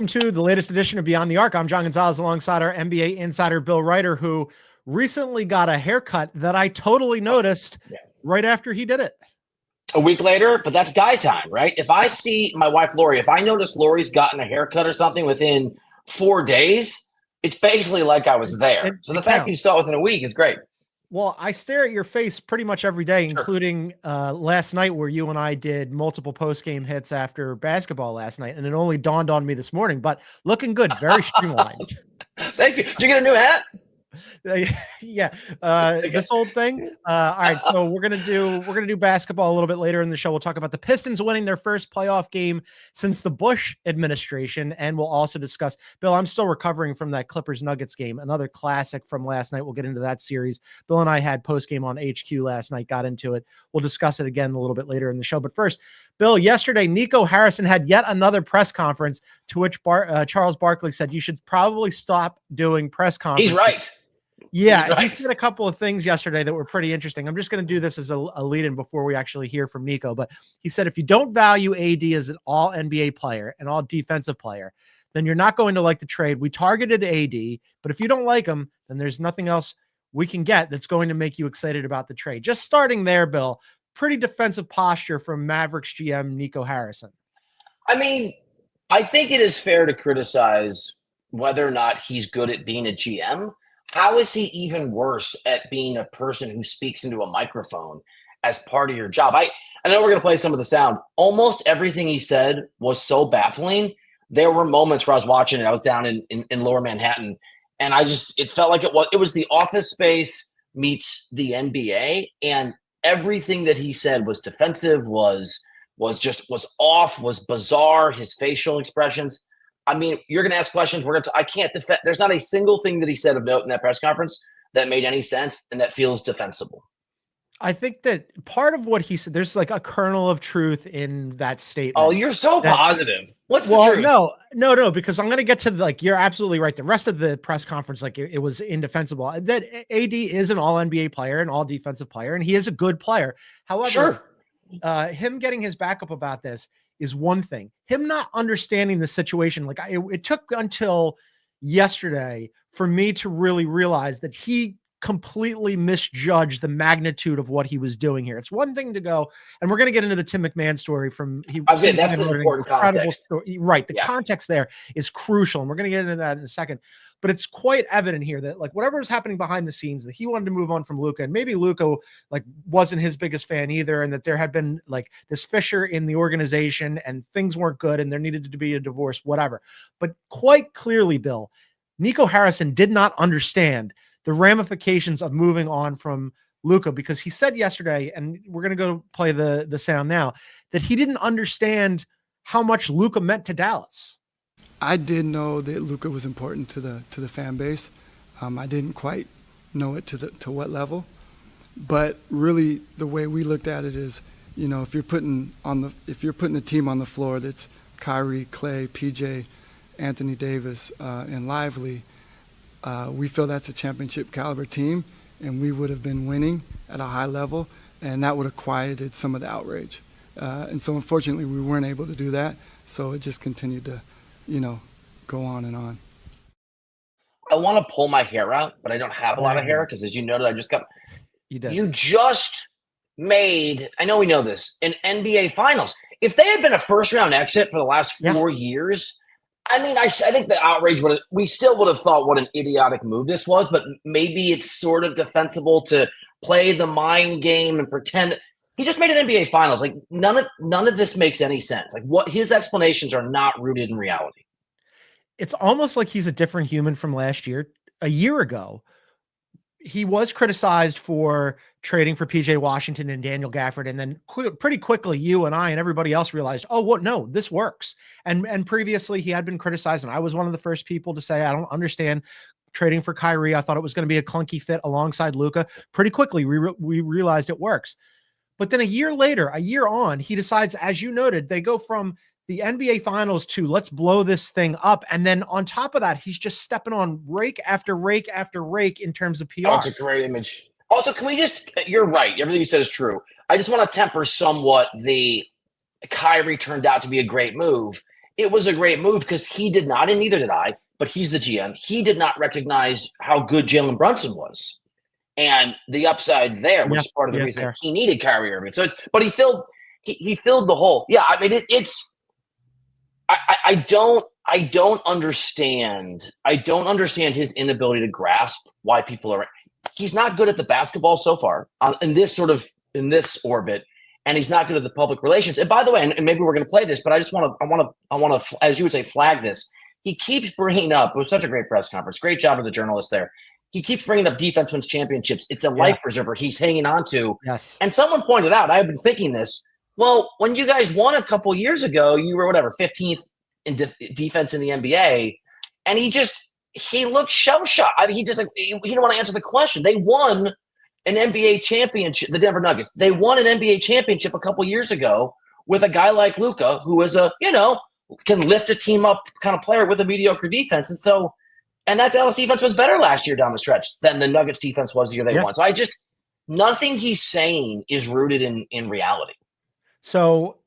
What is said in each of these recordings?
To the latest edition of Beyond the Arc. I'm John Gonzalez alongside our NBA insider Bill Ryder, who recently got a haircut that I totally noticed right after he did it. A week later, but that's guy time, right? If I see my wife, Lori, if I notice Lori's gotten a haircut or something within 4 days, it's basically like I was there. So the fact you saw it within a week is great. Well, I stare at your face pretty much every day, including last night where you and I did multiple post-game hits after basketball last night, and it only dawned on me this morning, but looking good, very streamlined. Thank you. Did you get a new hat? This old thing. All right, so we're gonna do basketball a little bit later in the show. We'll talk about the Pistons winning their first playoff game since the Bush administration, and we'll also discuss. Bill, I'm still recovering from that Clippers Nuggets game, another classic from last night. We'll get into that series. Bill and I had post game on HQ last night. Got into it. We'll discuss it again a little bit later in the show. But first, Bill, yesterday Nico Harrison had yet another press conference to which Charles Barkley said you should probably stop doing press conferences. He's right. Yeah, right. He said a couple of things yesterday that were pretty interesting. I'm just going to do this as a lead-in before we actually hear from Nico. But he said if you don't value AD as an all-NBA player, an all-defensive player, then you're not going to like the trade. We targeted AD, but if you don't like him, then there's nothing else we can get that's going to make you excited about the trade. Just starting there, Bill, pretty defensive posture from Mavericks GM Nico Harrison. I mean, I think it is fair to criticize whether or not he's good at being a GM. How is he even worse at being a person who speaks into a microphone as part of your job? I know we're going to play some of the sound. Almost everything he said was so baffling. There were moments where I was watching it. I was down in Lower Manhattan, and it felt like it was the Office Space meets the NBA, and everything that he said was defensive, was off, was bizarre. His facial expressions. I mean, you're going to ask questions. I can't defend. There's not a single thing that he said of note in that press conference that made any sense and that feels defensible. I think that part of what he said, there's like a kernel of truth in that statement. Oh, you're so positive. What's the truth? No, because I'm going to get to you're absolutely right. The rest of the press conference, it was indefensible. That AD is an all NBA player, an all defensive player, and he is a good player. However, him getting his back up about this is one thing. Him not understanding the situation, it took until yesterday for me to really realize that he completely misjudged the magnitude of what he was doing here. It's one thing to go, and we're going to get into the Tim McMahon story that's an important context. Story. Right. The context there is crucial, and we're going to get into that in a second. But it's quite evident here that whatever is happening behind the scenes, that he wanted to move on from Luka, and maybe Luka wasn't his biggest fan either, and that there had been this fissure in the organization and things weren't good and there needed to be a divorce, whatever. But quite clearly, Bill, Nico Harrison did not understand the ramifications of moving on from Luka, because he said yesterday, and we're going to go play the sound now, that he didn't understand how much Luka meant to Dallas. I did know that Luka was important to the fan base. I didn't quite know it to what level, but really the way we looked at it is, if you're putting a team on the floor that's Kyrie, Clay, PJ, Anthony Davis, and Lively, we feel that's a championship caliber team, and we would have been winning at a high level, and that would have quieted some of the outrage. And so unfortunately we weren't able to do that, so it just continued to go on and on. I want to pull my hair out, but I don't have a lot of hair because, as you noted, I just got. You just made. I know we know this in NBA Finals. If they had been a first-round exit for the last 4 years, I mean, I think the outrage we still would have thought what an idiotic move this was, but maybe it's sort of defensible to play the mind game and pretend. He just made an NBA Finals. None of this makes any sense. What his explanations are not rooted in reality. It's almost like he's a different human from last year. A year ago, he was criticized for trading for PJ Washington and Daniel Gafford, and then pretty quickly, you and I and everybody else realized, no, this works. And previously, he had been criticized, and I was one of the first people to say, I don't understand trading for Kyrie. I thought it was going to be a clunky fit alongside Luka. Pretty quickly, we realized it works. But then a year later, a year on, he decides, as you noted, they go from the NBA Finals to let's blow this thing up. And then on top of that, he's just stepping on rake after rake after rake in terms of PR. Oh, it's a great image. Also, you're right. Everything you said is true. I just want to temper somewhat the Kyrie turned out to be a great move. it was a great move because he did not, and neither did I, but he's the GM. He did not recognize how good Jalen Brunson was and the upside there, which is part of the reason he needed Kyrie Irving. So but he filled the hole. Yeah, I mean, I don't understand his inability to grasp why people are. He's not good at the basketball so far in this orbit, and he's not good at the public relations. And by the way, and maybe we're going to play this, but I want to, as you would say, flag this. He keeps bringing up. It was such a great press conference. Great job of the journalist there. He keeps bringing up defense wins championships. It's a life preserver he's hanging on to. Yes. And someone pointed out, I've been thinking this. Well, when you guys won a couple years ago, you were 15th in defense in the NBA, and he looked shell-shocked. I mean, he didn't want to answer the question. They won an NBA championship, the Denver Nuggets. They won an NBA championship a couple years ago with a guy like Luka, who is can lift a team up kind of player with a mediocre defense. And that Dallas defense was better last year down the stretch than the Nuggets defense was the year they won. So nothing he's saying is rooted in reality. So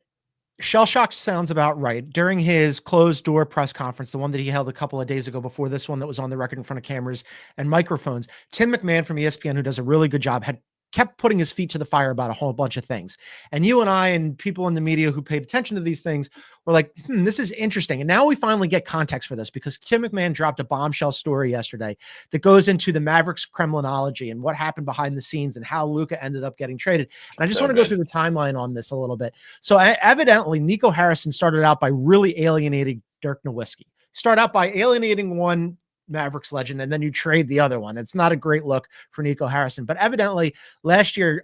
shell shock sounds about right. During his closed door press conference, the one that he held a couple of days ago before this one that was on the record in front of cameras and microphones, Tim McMahon from ESPN, who does a really good job, had kept putting his feet to the fire about a whole bunch of things. And you and I and people in the media who paid attention to these things were like, this is interesting. And now we finally get context for this because Tim McMahon dropped a bombshell story yesterday that goes into the Mavericks Kremlinology and what happened behind the scenes and how Luka ended up getting traded. And I just want to go through the timeline on this a little bit. So evidently Nico Harrison started out by really alienating Dirk Nowitzki. Start out by alienating one Mavericks legend, and then you trade the other one. It's not a great look for Nico Harrison, but evidently last year,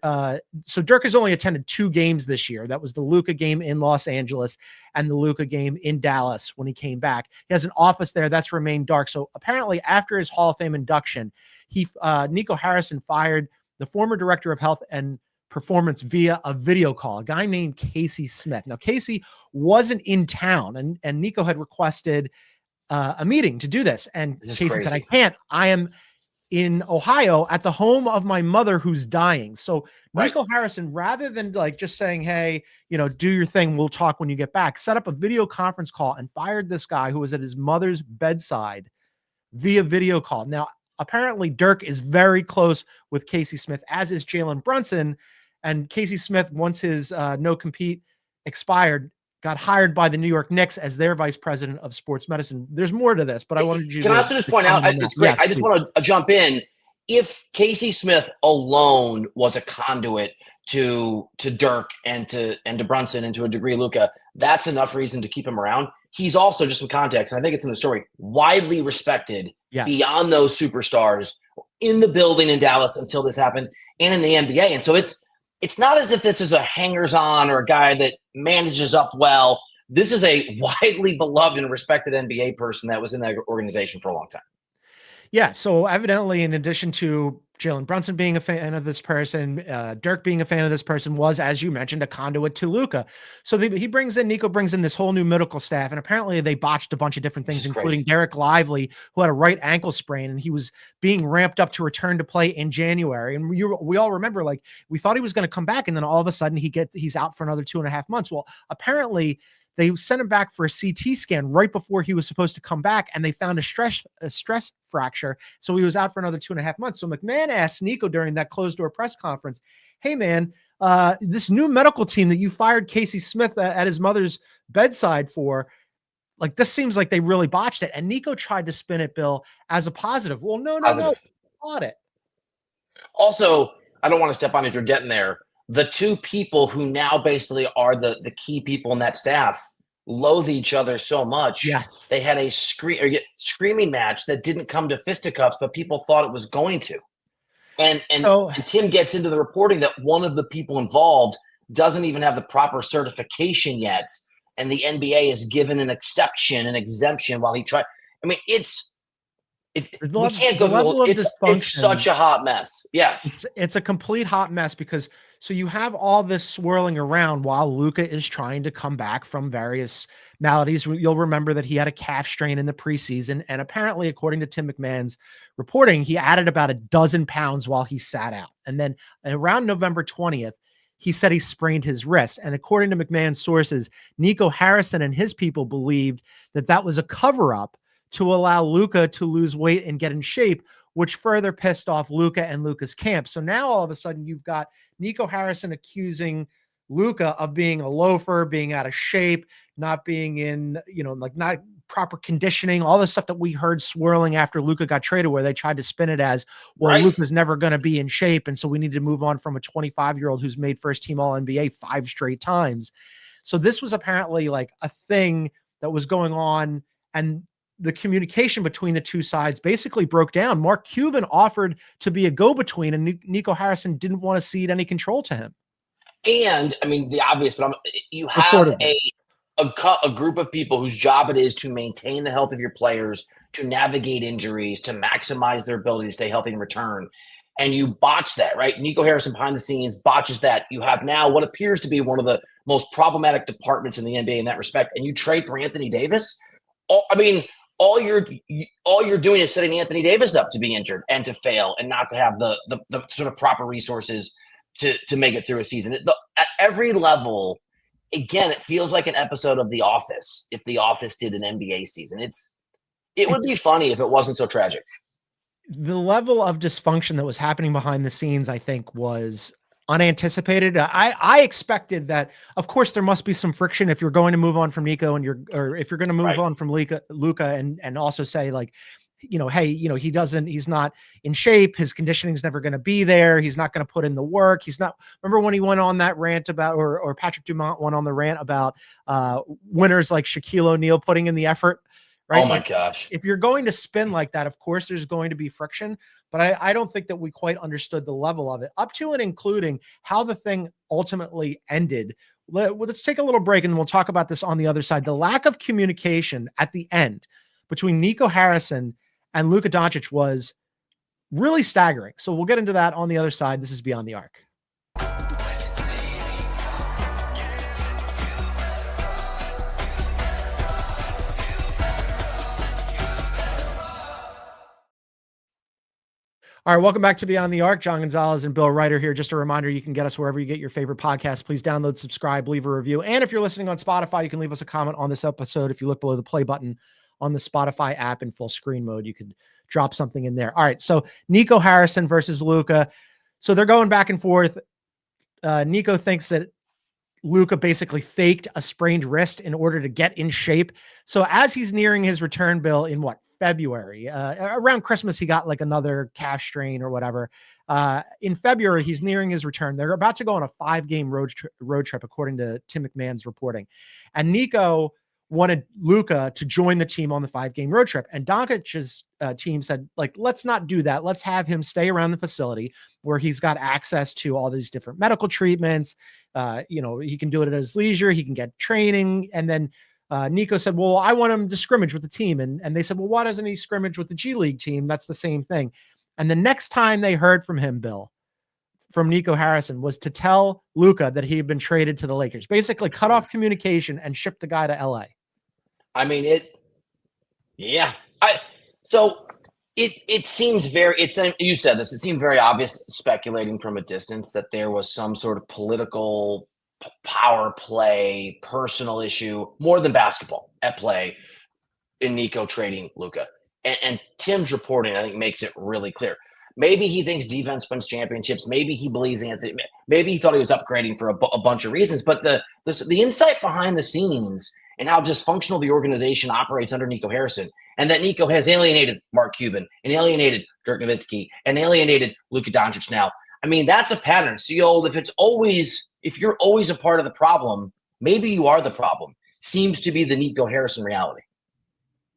so Dirk has only attended 2 games this year. That was the Luka game in Los Angeles and the Luka game in Dallas when he came back. He has an office there that's remained dark. So apparently after his Hall of Fame induction, Nico Harrison fired the former director of health and performance via a video call, a guy named Casey Smith. Now, Casey wasn't in town, and Nico had requested a meeting to do this. And Casey said, I can't. I am in Ohio at the home of my mother who's dying. So Nico Harrison, rather than just saying, hey, do your thing, we'll talk when you get back, set up a video conference call and fired this guy who was at his mother's bedside via video call. Now, apparently Dirk is very close with Casey Smith, as is Jalen Brunson. And Casey Smith, once his no compete expired, got hired by the New York Knicks as their vice president of sports medicine. There's more to this, but I wanted you to also just point out, it's great. Yes, I just want to jump in. If Casey Smith alone was a conduit to Dirk and to Brunson and to a degree Luka, that's enough reason to keep him around. He's also, just for context, I think it's in the story, widely respected beyond those superstars in the building in Dallas until this happened and in the NBA. And so it's not as if this is a hangers-on or a guy that manages up well. This is a widely beloved and respected NBA person that was in that organization for a long time. Yeah, so evidently, in addition to Jalen Brunson being a fan of this person, Dirk being a fan of this person, was, as you mentioned, a conduit to Luka. So Nico brings in this whole new medical staff, and apparently they botched a bunch of different things, including Derek Lively, who had a right ankle sprain, and he was being ramped up to return to play in January. And we all remember, we thought he was going to come back, and then all of a sudden he's out for another 2.5 months. Well, apparently they sent him back for a CT scan right before he was supposed to come back, and they found a stress fracture. So he was out for another 2.5 months. So McMahon asked Nico during that closed door press conference, hey man, this new medical team that you fired Casey Smith at his mother's bedside for, this seems like they really botched it. And Nico tried to spin it, Bill, as a positive. Well, no, bought it. Also, I don't want to step on if you're getting there. The two people who now basically are the key people in that staff loathe each other so much. Yes. They had a screaming match that didn't come to fisticuffs, but people thought it was going to. And Tim gets into the reporting that one of the people involved doesn't even have the proper certification yet, and the NBA is given an exemption while he tried. I mean, we can't go through it's such a hot mess. Yes. It's a complete hot mess because so you have all this swirling around while Luka is trying to come back from various maladies. You'll remember that he had a calf strain in the preseason, and apparently, according to Tim McMahon's reporting, he added about 12 pounds while he sat out. And then around November 20th, he said he sprained his wrist. And according to McMahon's sources, Nico Harrison and his people believed that that was a cover-up to allow Luka to lose weight and get in shape, which further pissed off Luka and Luka's camp. So now all of a sudden you've got Nico Harrison accusing Luka of being a loafer, being out of shape, not being in, like not proper conditioning, all the stuff that we heard swirling after Luka got traded, where they tried to spin it as, well, Right. Luka's never going to be in shape. And so we need to move on from a 25-year-old who's made first team all NBA 5 straight times. So this was apparently like a thing that was going on, and the communication between the two sides basically broke down. Mark Cuban offered to be a go-between, and Nico Harrison didn't want to cede any control to him. And I mean, the obvious, but you have a group of people whose job it is to maintain the health of your players, to navigate injuries, to maximize their ability to stay healthy and return. And you botch that, right? Nico Harrison behind the scenes botches that. You have now what appears to be one of the most problematic departments in the NBA in that respect. And you trade for Anthony Davis. All you're doing is setting Anthony Davis up to be injured and to fail and not to have the sort of proper resources to make it through a season. At every level, again, it feels like an episode of The Office. If The Office did an NBA season, it would be funny if it wasn't so tragic. The level of dysfunction that was happening behind the scenes, I think, was unanticipated. I expected that, of course, there must be some friction if you're going to move on from Nico or if you're going to move on from Luka and also say, like, hey, he's not in shape. His conditioning is never going to be there. He's not going to put in the work. He's not. Remember when he went on that rant about, or Patrick Dumont went on the rant about winners like Shaquille O'Neal putting in the effort, right? Oh my gosh. If you're going to spin like that, of course, there's going to be friction, but I don't think that we quite understood the level of it, up to and including how the thing ultimately ended. Let's take a little break and we'll talk about this on the other side. The lack of communication at the end between Nico Harrison and Luka Doncic was really staggering. So we'll get into that on the other side. This is Beyond the Arc. All right, welcome back to Beyond the Arc. John Gonzalez and Bill Ryder here. Just a reminder, you can get us wherever you get your favorite podcasts. Please download, subscribe, leave a review. And if you're listening on Spotify, you can leave us a comment on this episode. If you look below the play button on the Spotify app in full screen mode, you could drop something in there. All right, so Nico Harrison versus Luka. So they're going back and forth. Nico thinks that Luka basically faked a sprained wrist in order to get in shape. So as he's nearing his return, Bill, in February, around Christmas, he got like another calf strain or whatever. In February, he's nearing his return. They're about to go on a 5-game road trip, according to Tim McMahon's reporting. And Nico wanted Luka to join the team on the 5-game road trip. And Doncic's team said, like, let's not do that. Let's have him stay around the facility where he's got access to all these different medical treatments. He can do it at his leisure. He can get training. And then Nico said, well, I want him to scrimmage with the team. And they said, well, why doesn't he scrimmage with the G League team? That's the same thing. And the next time they heard from him, Bill, from Nico Harrison, was to tell Luka that he had been traded to the Lakers, basically cut off communication and ship the guy to LA. I mean, it seems you said this, it seemed very obvious, speculating from a distance, that there was some sort of political power play, personal issue, more than basketball at play in Nico trading Luka. And Tim's reporting, I think, makes it really clear. Maybe he thinks defense wins championships. Maybe he believes Anthony. Maybe he thought he was upgrading for a bunch of reasons. But the insight behind the scenes and how dysfunctional the organization operates under Nico Harrison, and that Nico has alienated Mark Cuban and alienated Dirk Nowitzki and alienated Luka Doncic now. I mean, that's a pattern. So if you're always a part of the problem, maybe you are the problem. Seems to be the Nico Harrison reality.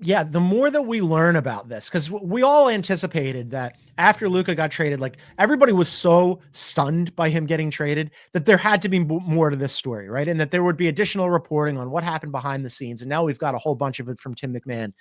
Yeah, the more that we learn about this, because we all anticipated that after Luka got traded, like, everybody was so stunned by him getting traded that there had to be more to this story, right? And that there would be additional reporting on what happened behind the scenes. And now we've got a whole bunch of it from Tim McMahon.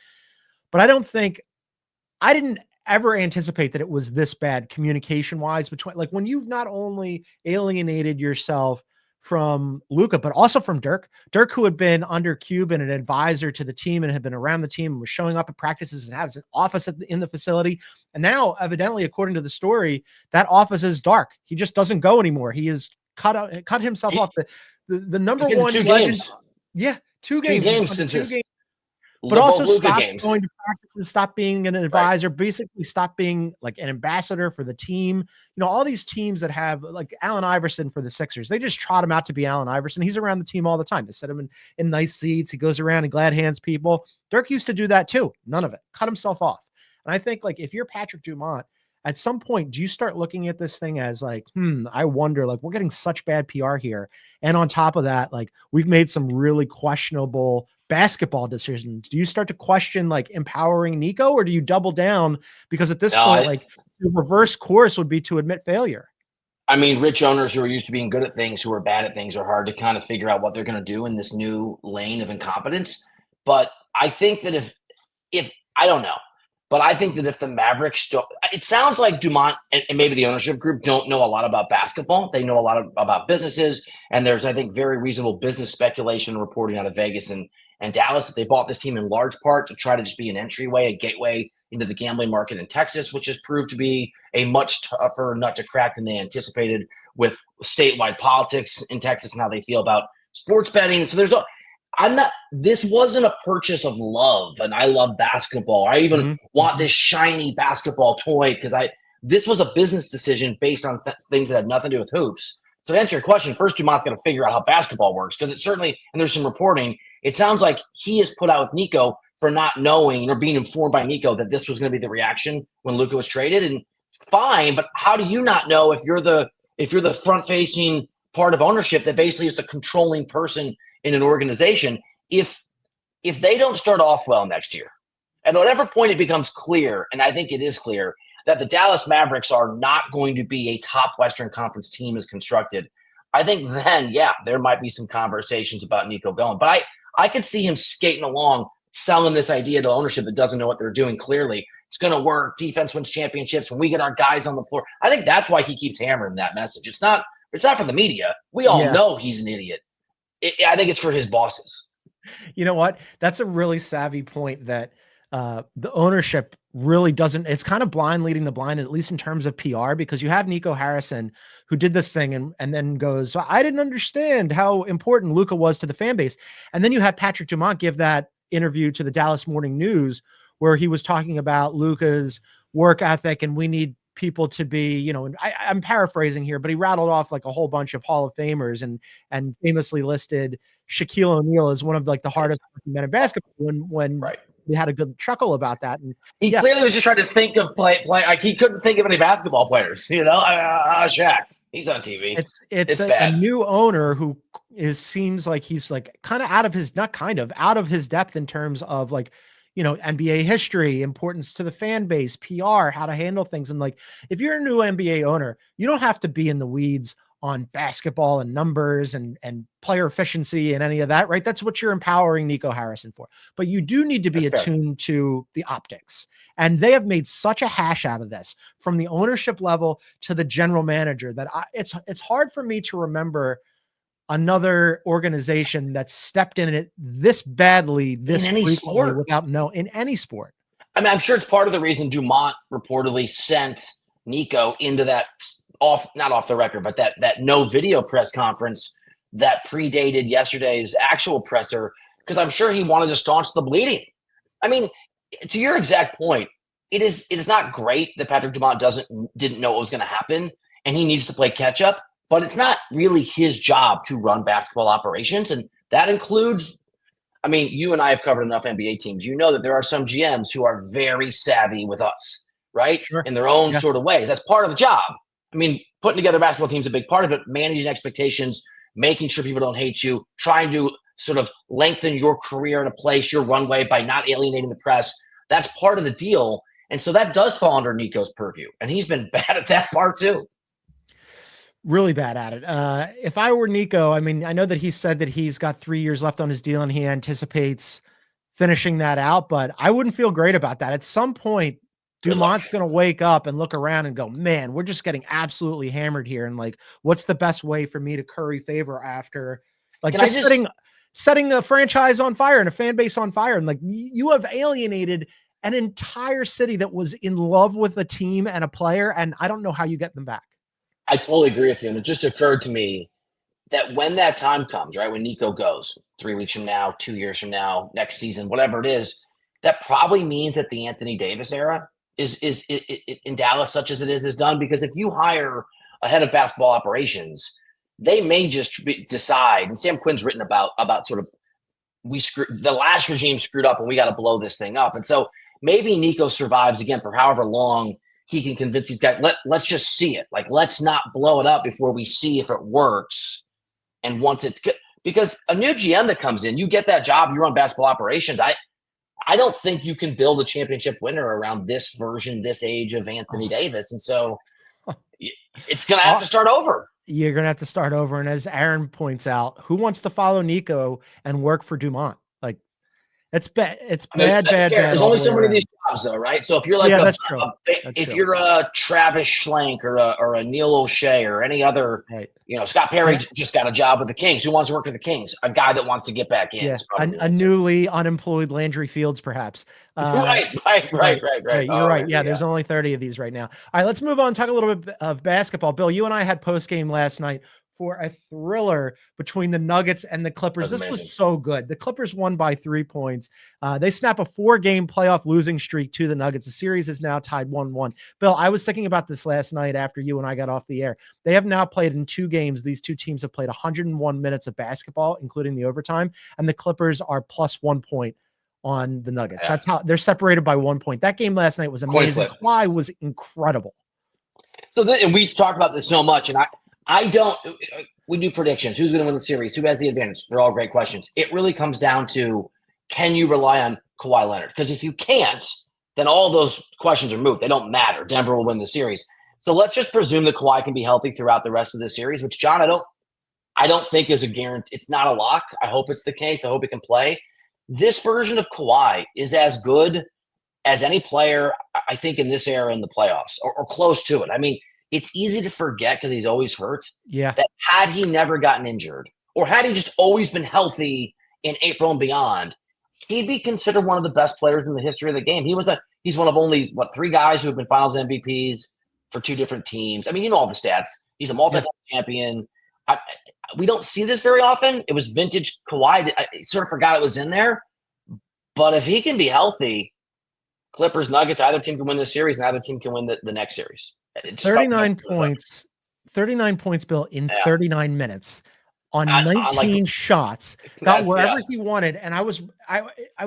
But I didn't ever anticipate that it was this bad communication-wise between, like, when you've not only alienated yourself from Luka, but also from Dirk, who had been under Cuban, an advisor to the team and had been around the team and was showing up at practices and has an office in the facility. And now, evidently, according to the story, that office is dark. He just doesn't go anymore. He is cut himself off. The number He's been one to 2 legend. games. Yeah, 2 2 games. games since his but also both Luka stop games. going to practice and stop being an advisor, basically stop being like an ambassador for the team. You know, all these teams that have like Allen Iverson for the Sixers, they just trot him out to be Allen Iverson. He's around the team all the time. They set him in nice seats. He goes around and glad hands people. Dirk used to do that too. None of it. Cut himself off. And I think like if you're Patrick Dumont, at some point, do you start looking at this thing as like, I wonder, like we're getting such bad PR here. And on top of that, like we've made some really questionable basketball decisions. Do you start to question like empowering Nico, or do you double down? Because at this point, like the reverse course would be to admit failure. I mean, rich owners who are used to being good at things, who are bad at things, are hard to kind of figure out what they're going to do in this new lane of incompetence. But I think that if I don't know, but I think that if the Mavericks don't, it sounds like Dumont and maybe the ownership group don't know a lot about basketball. They know a lot about businesses. And there's, I think, very reasonable business speculation reporting out of Vegas and Dallas that they bought this team in large part to try to just be an entryway, a gateway into the gambling market in Texas, which has proved to be a much tougher nut to crack than they anticipated with statewide politics in Texas and how they feel about sports betting. So this wasn't a purchase of love, and I love basketball. I even want this shiny basketball toy because this was a business decision based on things that had nothing to do with hoops. So to answer your question, first Dumont's got to figure out how basketball works, because it's certainly, and there's some reporting, it sounds like he is put out with Nico for not knowing or being informed by Nico that this was going to be the reaction when Luka was traded. And fine, but how do you not know if you're the front-facing part of ownership that basically is the controlling person in an organization, if they don't start off well next year, at whatever point it becomes clear, and I think it is clear, that the Dallas Mavericks are not going to be a top Western Conference team as constructed, I think then, yeah, there might be some conversations about Nico going. But I could see him skating along, selling this idea to ownership that doesn't know what they're doing clearly. It's going to work. Defense wins championships when we get our guys on the floor. I think that's why he keeps hammering that message. It's not for the media. We all know he's an idiot. I think it's for his bosses. You know what? That's a really savvy point that the ownership really doesn't. It's kind of blind leading the blind, at least in terms of PR, because you have Nico Harrison who did this thing and then goes, I didn't understand how important Luka was to the fan base. And then you have Patrick Dumont give that interview to the Dallas Morning News where he was talking about Luka's work ethic and we need people to be, and I'm paraphrasing here, but he rattled off like a whole bunch of Hall of Famers and famously listed Shaquille O'Neal as one of like the hardest men in basketball when we had a good chuckle about that. And he clearly was just trying to think of play. Like he couldn't think of any basketball players, Shaq, he's on TV. It's a new owner who seems like he's like kind of out of his depth in terms of like, NBA history, importance to the fan base, PR, how to handle things. And like, if you're a new NBA owner, you don't have to be in the weeds on basketball and numbers and player efficiency and any of that, right? That's what you're empowering Nico Harrison for. But you do need to be attuned to the optics. And they have made such a hash out of this from the ownership level to the general manager that it's hard for me to remember another organization that stepped in it this badly, this in any sport in any sport. I mean, I'm sure it's part of the reason Dumont reportedly sent Nico into that not off the record, but that no video press conference that predated yesterday's actual presser, because I'm sure he wanted to staunch the bleeding. I mean, to your exact point, it is not great that Patrick Dumont didn't know what was going to happen and he needs to play catch up. But it's not really his job to run basketball operations. And that includes, I mean, you and I have covered enough NBA teams. You know that there are some GMs who are very savvy with us, right? Sure. In their own sort of ways. That's part of the job. I mean, putting together a basketball team is a big part of it. Managing expectations, making sure people don't hate you, trying to sort of lengthen your career in a place, your runway by not alienating the press. That's part of the deal. And so that does fall under Nico's purview. And he's been bad at that part too. Really bad at it. If I were Nico, I mean, I know that he said that he's got 3 years left on his deal and he anticipates finishing that out, but I wouldn't feel great about that. At some point, Dumont's going to wake up and look around and go, man, we're just getting absolutely hammered here. And like, what's the best way for me to curry favor after like setting a franchise on fire and a fan base on fire? And like, you have alienated an entire city that was in love with a team and a player. And I don't know how you get them back. I totally agree with you. And it just occurred to me that when that time comes, right, when Nico goes 3 weeks from now, 2 years from now, next season, whatever it is, that probably means that the Anthony Davis era is in Dallas, such as it is done. Because if you hire a head of basketball operations, they may just decide. And Sam Quinn's written about sort of the last regime screwed up and we got to blow this thing up. And so maybe Nico survives again for however long he can convince these guys. Let's just see it. Like, let's not blow it up before we see if it works. And once it, because a new GM that comes in, you get that job, you run basketball operations. I don't think you can build a championship winner around this version, this age of Anthony Davis. And so it's going to have to start over. You're going to have to start over. And as Aaron points out, who wants to follow Nico and work for Dumont? Like, it's bad. It's bad. There's only so many of these jobs, though, right? So if you're like, you're a Travis Schlenk or a Neil O'Shea or any other, right. Scott Perry just got a job with the Kings. Who wants to work for the Kings? A guy that wants to get back in. Yeah. A newly unemployed Landry Fields, perhaps. Right. You're right. Yeah, there's only 30 of these right now. All right, let's move on. Talk a little bit of basketball. Bill, you and I had post game last night for a thriller between the Nuggets and the Clippers. This was so good. The Clippers won by 3 points. They snap a 4-game playoff losing streak to the Nuggets. The series is now tied 1-1. Bill, I was thinking about this last night after you and I got off the air. They have now played in 2 games. These two teams have played 101 minutes of basketball, including the overtime, and the Clippers are plus 1 point on the Nuggets. Yeah. That's how they're separated by 1 point. That game last night was amazing. Kawhi was incredible. So, and we've talked about this so much, and we do predictions. Who's going to win the series? Who has the advantage? They're all great questions. It really comes down to, can you rely on Kawhi Leonard? Because if you can't, then all those questions are moot. They don't matter. Denver will win the series. So let's just presume that Kawhi can be healthy throughout the rest of the series, which, John, I don't think is a guarantee. It's not a lock. I hope it's the case. I hope he can play. This version of Kawhi is as good as any player, I think, in this era in the playoffs, or close to it. I mean, it's easy to forget because he's always hurt. Yeah. That had he never gotten injured, or had he just always been healthy in April and beyond, he'd be considered one of the best players in the history of the game. He's one of only 3 guys who have been Finals MVPs for 2 different teams. I mean, all the stats. He's a multi-time champion. We don't see this very often. It was vintage Kawhi. I sort of forgot it was in there. But if he can be healthy, Clippers, Nuggets, either team can win the series, and either team can win the next series. 39 points, 39 points, Bill, in 39 minutes on 19 shots, got wherever he wanted. And I was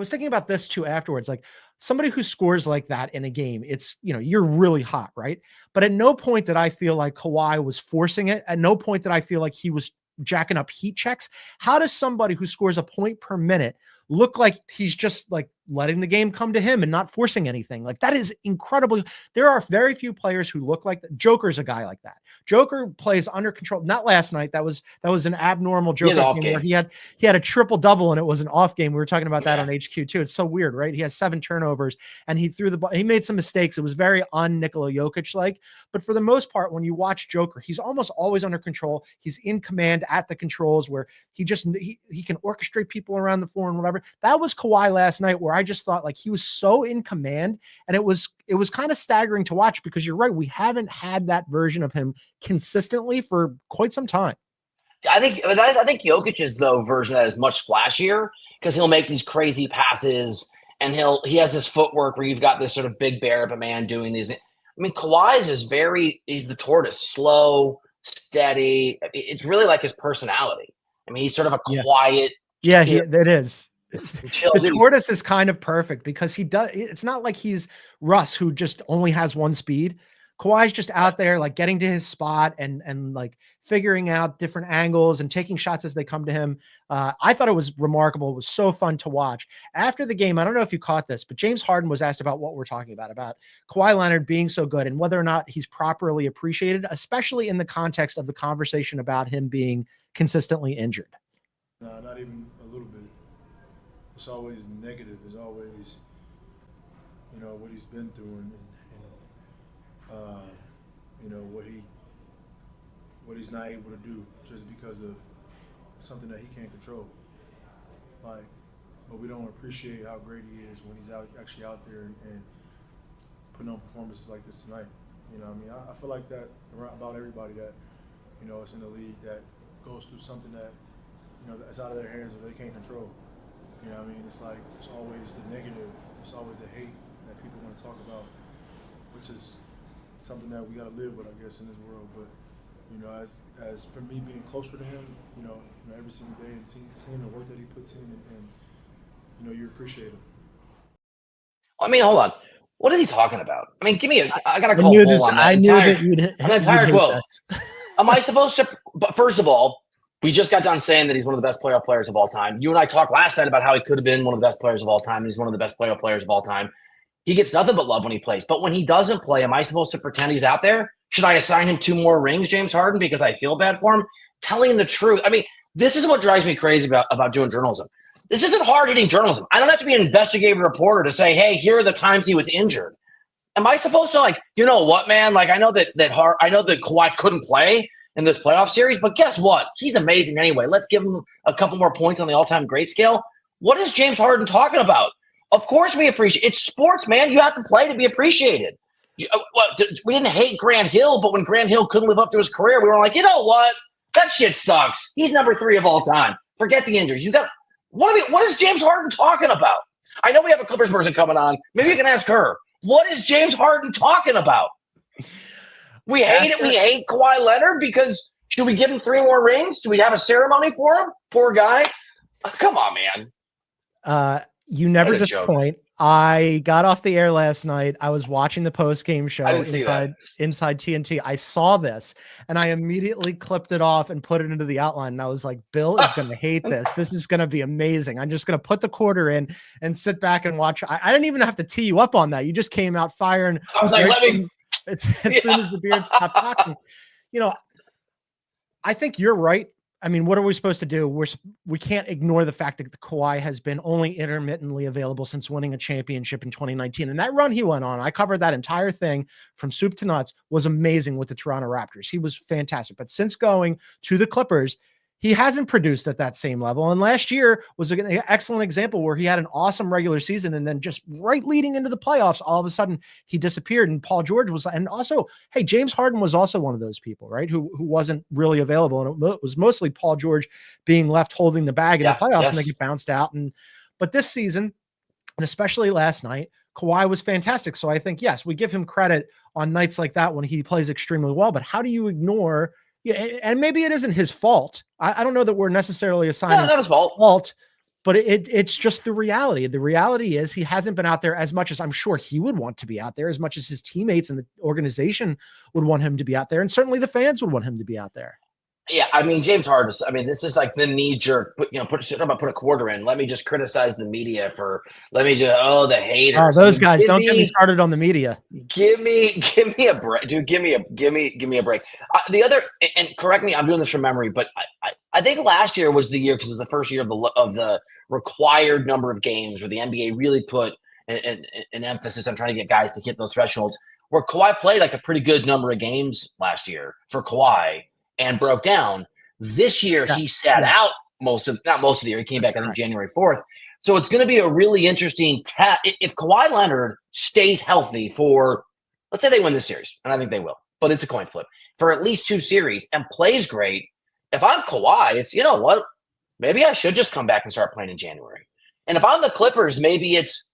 thinking about this too afterwards, like somebody who scores like that in a game, it's, you're really hot, right? But at no point did I feel like Kawhi was forcing it. At no point did I feel like he was jacking up heat checks. How does somebody who scores a point per minute look like he's just like letting the game come to him and not forcing anything? Like, that is incredible. There are very few players who look like that. Joker's a guy like that. Joker plays under control. Not last night. That was an abnormal Joker game where he had a triple double and it was an off game. We were talking about that on HQ too. It's so weird, right? He has 7 turnovers and he threw the ball. He made some mistakes. It was very Nikola Jokic like, but for the most part, when you watch Joker, he's almost always under control. He's in command at the controls where he can orchestrate people around the floor and whatever. That was Kawhi last night, where I just thought like he was so in command, and it was kind of staggering to watch, because you're right, we haven't had that version of him consistently for quite some time. I think Jokic's version of that is much flashier, because he'll make these crazy passes and he has this footwork where you've got this sort of big bear of a man doing these. I mean, Kawhi's is he's the tortoise, slow, steady. It's really like his personality. I mean, he's sort of a quiet. Yeah, it is. The tortoise is kind of perfect because he does. It's not like he's Russ, who just only has one speed. Kawhi's just out there like getting to his spot and like figuring out different angles and taking shots as they come to him. I thought it was remarkable. It was so fun to watch. After the game, I don't know if you caught this, but James Harden was asked about what we're talking about Kawhi Leonard being so good and whether or not he's properly appreciated, especially in the context of the conversation about him being consistently injured. No, not even a little bit. It's always negative. It's always, what he's been through and what he's not able to do just because of something that he can't control. But we don't appreciate how great he is when he's actually out there and putting on performances like this tonight. I feel like that about everybody that, is in the league, that goes through something that, that's out of their hands or they can't control. You know what I mean? It's like, it's always the negative, it's always the hate that people want to talk about, which is something that we got to live with, I guess, in this world. But, as for me being closer to him, every single day and seeing the work that he puts in and you appreciate him. I mean, hold on. What is he talking about? I mean, I got to I call knew full that, on that I knew entire, that you'd entire hate quote. this. Am I supposed to? But first of all, we just got done saying that he's one of the best playoff players of all time. You and I talked last night about how he could have been one of the best players of all time. He's one of the best playoff players of all time. He gets nothing but love when he plays. But when he doesn't play, am I supposed to pretend he's out there? Should I assign him 2 more rings, James Harden, because I feel bad for him? Telling the truth. I mean, this is what drives me crazy about doing journalism. This isn't hard-hitting journalism. I don't have to be an investigative reporter to say, hey, here are the times he was injured. Am I supposed to, you know what, man? I know that Kawhi couldn't play in this playoff series, but guess what? He's amazing anyway. Let's give him a couple more points on the all-time great scale. What is James Harden talking about? Of course we appreciate it. It's sports, man. You have to play to be appreciated. We didn't hate Grant Hill, but when Grant Hill couldn't live up to his career, we were like, you know what? That shit sucks. He's number 3 of all time. Forget the injuries. What is James Harden talking about? I know we have a Clippers person coming on. Maybe you can ask her. What is James Harden talking about? We hate it. We hate Kawhi Leonard because should we give him 3 more rings? Do we have a ceremony for him? Poor guy. Come on, man. You never disappoint. I got off the air last night. I was watching the post-game show inside TNT. I saw this and I immediately clipped it off and put it into the outline. And I was like, Bill is going to hate this. This is going to be amazing. I'm just going to put the quarter in and sit back and watch. I didn't even have to tee you up on that. You just came out firing. I was like, as soon as the Beard stopped talking. I think you're right. I mean, what are we supposed to do? We can't ignore the fact that the Kawhi has been only intermittently available since winning a championship in 2019. And that run he went on, I covered that entire thing from soup to nuts, was amazing with the Toronto Raptors. He was fantastic. But since going to the Clippers, he hasn't produced at that same level. And last year was an excellent example where he had an awesome regular season. And then just right leading into the playoffs, all of a sudden he disappeared. And Paul George was, and also, hey, James Harden was also one of those people, right? Who wasn't really available. And it was mostly Paul George being left holding the bag in the playoffs and they get bounced out. But this season, and especially last night, Kawhi was fantastic. So I think, yes, we give him credit on nights like that when he plays extremely well, but how do you ignore? Yeah, and maybe it isn't his fault. I don't know that we're necessarily assigning not his fault, but it's just the reality. The reality is he hasn't been out there as much as I'm sure he would want to be out there, as much as his teammates and the organization would want him to be out there, and certainly the fans would want him to be out there. Yeah, I mean, James Harden, this is like the knee jerk, put a quarter in. Let me just criticize the media the haters. Oh, those guys, don't get me started on the media. Give me a break, dude. Give me a break. The other, and correct me, I'm doing this from memory, but I think last year was the year, because it was the first year of the required number of games where the NBA really put an emphasis on trying to get guys to hit those thresholds, where Kawhi played like a pretty good number of games last year for Kawhi and broke down. This year, he sat out not most of the year. He came back, I think, January 4th. So it's going to be a really interesting test. If Kawhi Leonard stays healthy for, let's say they win this series, and I think they will, but it's a coin flip, for at least 2 series and plays great, if I'm Kawhi, it's, you know what, maybe I should just come back and start playing in January. And if I'm the Clippers, maybe it's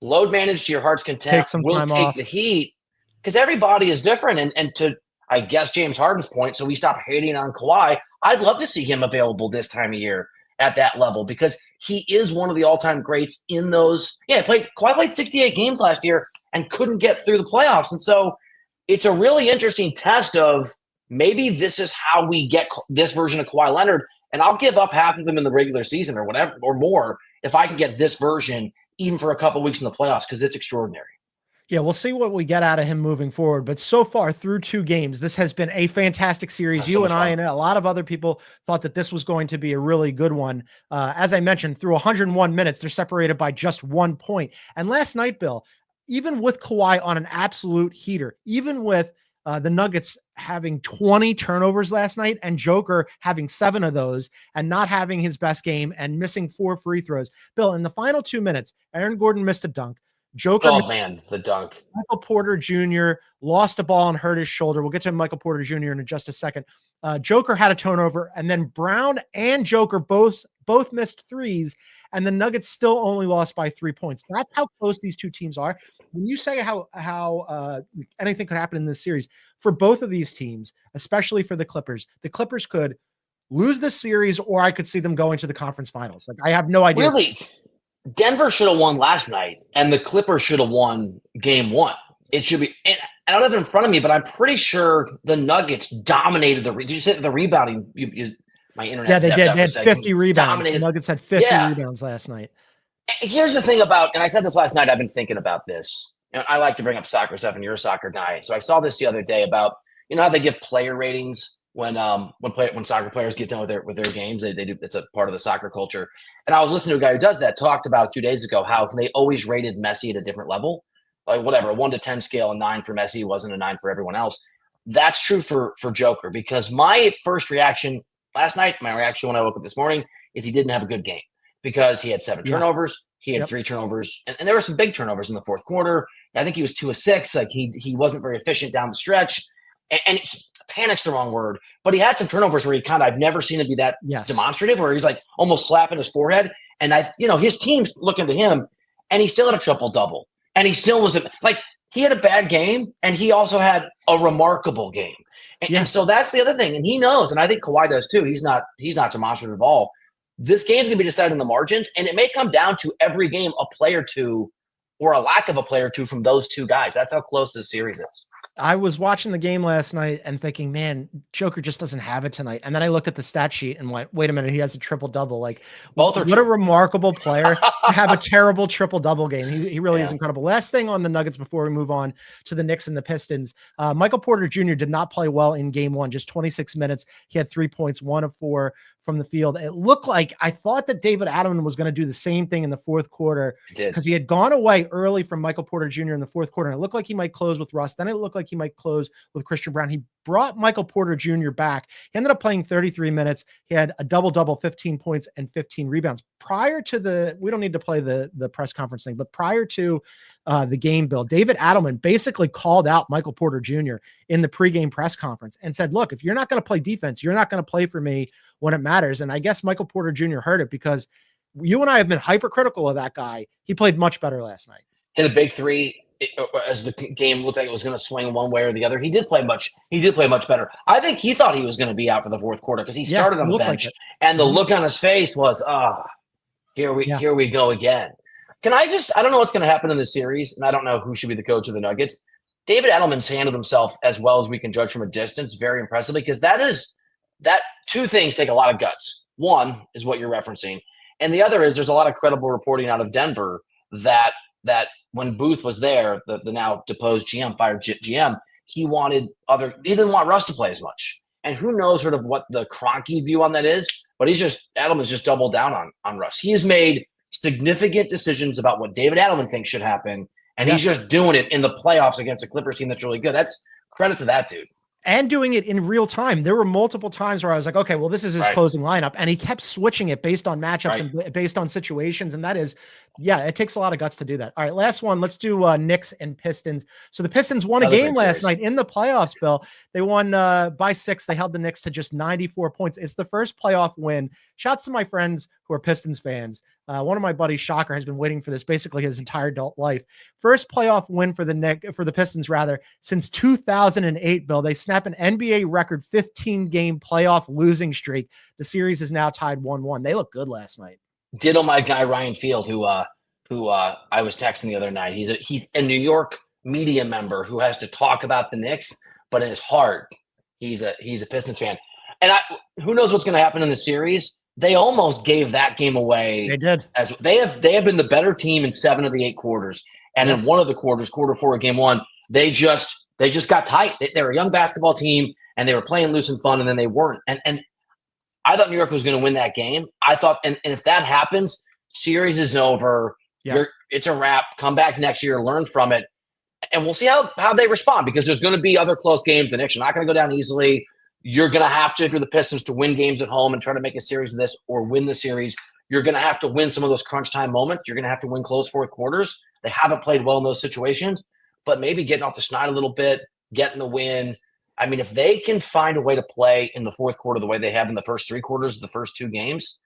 load manage to your heart's content. We'll take the heat, because everybody is different. And to, I guess, James Harden's point, so we stop hating on Kawhi, I'd love to see him available this time of year at that level, because he is one of the all-time greats in those. Yeah, Kawhi played 68 games last year and couldn't get through the playoffs. And so it's a really interesting test of maybe this is how we get this version of Kawhi Leonard, and I'll give up half of him in the regular season or whatever, or more, if I can get this version even for a couple weeks in the playoffs, because it's extraordinary. Yeah, we'll see what we get out of him moving forward. But so far through 2 games, this has been a fantastic series. That's you and I and a lot of other people thought that this was going to be a really good one. As I mentioned, through 101 minutes, they're separated by just 1 point. And last night, Bill, even with Kawhi on an absolute heater, even with the Nuggets having 20 turnovers last night and Joker having 7 of those and not having his best game and missing 4 free throws, Bill, in the final 2 minutes, Aaron Gordon missed a dunk. Joker. Oh man, the dunk. Michael Porter Jr. lost a ball and hurt his shoulder. We'll get to Michael Porter Jr. in just a second. Joker had a turnover, and then Brown and Joker both missed threes, and the Nuggets still only lost by 3 points. That's how close these two teams are. When you say how anything could happen in this series, for both of these teams, especially for the Clippers could lose this series, or I could see them going to the conference finals. Like, I have no idea. Really, Denver should have won last night, and the Clippers should have won game one. It should be. And I don't have it in front of me, but I'm pretty sure the Nuggets dominated the. Did you say the rebounding? My internet. Yeah, they did. They had 50 rebounds. The Nuggets had 50 rebounds last night. Here's the thing about, and I said this last night. I've been thinking about this. And I like to bring up soccer stuff, and you're a soccer guy, so I saw this the other day about how they give player ratings when soccer players get done with their games. They do. It's a part of the soccer culture. And I was listening to a guy who does that talked about a few days ago how they always rated Messi at a different level, like whatever, a 1 to 10 scale, a 9 for Messi wasn't a 9 for everyone else. That's true for Joker, because my first reaction last night, my reaction when I woke up this morning, is he didn't have a good game because he had 7 turnovers. He had 3 turnovers, and there were some big turnovers in the fourth quarter. I think he was 2 of 6. Like he wasn't very efficient down the stretch, and panic's the wrong word, but he had some turnovers where I've never seen him be that demonstrative, where he's like almost slapping his forehead. And his team's looking to him, and he still had a triple double, and he still was like, he had a bad game, and he also had a remarkable game. And so that's the other thing. And he knows, and I think Kawhi does too. He's not demonstrative at all. This game's gonna be decided in the margins, and it may come down to every game a play or two, or a lack of a play or two from those two guys. That's how close this series is. I was watching the game last night and thinking, man, Joker just doesn't have it tonight. And then I looked at the stat sheet and went, wait a minute, he has a triple double. Like, what a remarkable player to have a terrible triple double game. He really is incredible. Last thing on the Nuggets before we move on to the Knicks and the Pistons. Michael Porter Jr. did not play well in game one, just 26 minutes. He had 3 points, 1 of 4 from the field. It looked like, I thought that David Adelman was going to do the same thing in the fourth quarter, because he had gone away early from Michael Porter Jr. in the fourth quarter. And it looked like he might close with Russ. Then it looked like he might close with Christian Brown. He brought Michael Porter Jr. back. He ended up playing 33 minutes. He had a double-double, 15 points and 15 rebounds. Prior to we don't need to play the press conference thing, but prior to the game, Bill, David Adelman basically called out Michael Porter Jr. in the pregame press conference and said, look, if you're not going to play defense, you're not going to play for me when it matters. And I guess Michael Porter Jr. heard it, because you and I have been hypercritical of that guy. He played much better last night. Hit a big three as the game looked like it was going to swing one way or the other. He did play much better. I think he thought he was going to be out for the fourth quarter, because he started on the bench, and the look on his face was, here we go again. I don't know what's going to happen in this series, and I don't know who should be the coach of the Nuggets. David Adelman's handled himself as well as we can judge from a distance very impressively, because that two things take a lot of guts. One is what you're referencing, and the other is there's a lot of credible reporting out of Denver that when Booth was there, the now deposed GM, fired GM, he didn't want Russ to play as much. And who knows sort of what the Kroenke view on that is, but Adelman's just doubled down on Russ. He has made significant decisions about what David Adelman thinks should happen, and he's just doing it in the playoffs against a Clippers team that's really good. That's credit to that dude. And doing it in real time. There were multiple times where I was like, okay, well, this is his closing lineup. And he kept switching it based on matchups and based on situations. And that is, it takes a lot of guts to do that. All right, last one. Let's do Knicks and Pistons. So the Pistons won a game last night in the playoffs, Bill. They won by 6. They held the Knicks to just 94 points. It's the first playoff win. Shouts to my friends who are Pistons fans. One of my buddies, Shocker, has been waiting for this basically his entire adult life. First playoff win for the Pistons since 2008, Bill. They snap an NBA record 15-game playoff losing streak. The series is now tied 1-1. They look good last night. Ditto my guy Ryan Field, who I was texting the other night. He's a New York media member who has to talk about the Knicks, but in his heart, he's a Pistons fan. And who knows what's going to happen in the series? They almost gave that game away. They did. As they have been the better team in 7 of the 8 quarters, and in one of the quarters, quarter 4 of game 1, they just got tight. They were a young basketball team, and they were playing loose and fun, and then they weren't. And I thought New York was going to win that game. I thought, and if that happens, series is over. Yeah. It's a wrap. Come back next year, learn from it, and we'll see how they respond, because there's going to be other close games. The Knicks are not going to go down easily. You're going to have to, if you're the Pistons, to win games at home and try to make a series of this, or win the series. You're going to have to win some of those crunch time moments. You're going to have to win close fourth quarters. They haven't played well in those situations, but maybe getting off the schneid a little bit, getting the win. I mean, if they can find a way to play in the fourth quarter the way they have in the first three quarters of the first two games,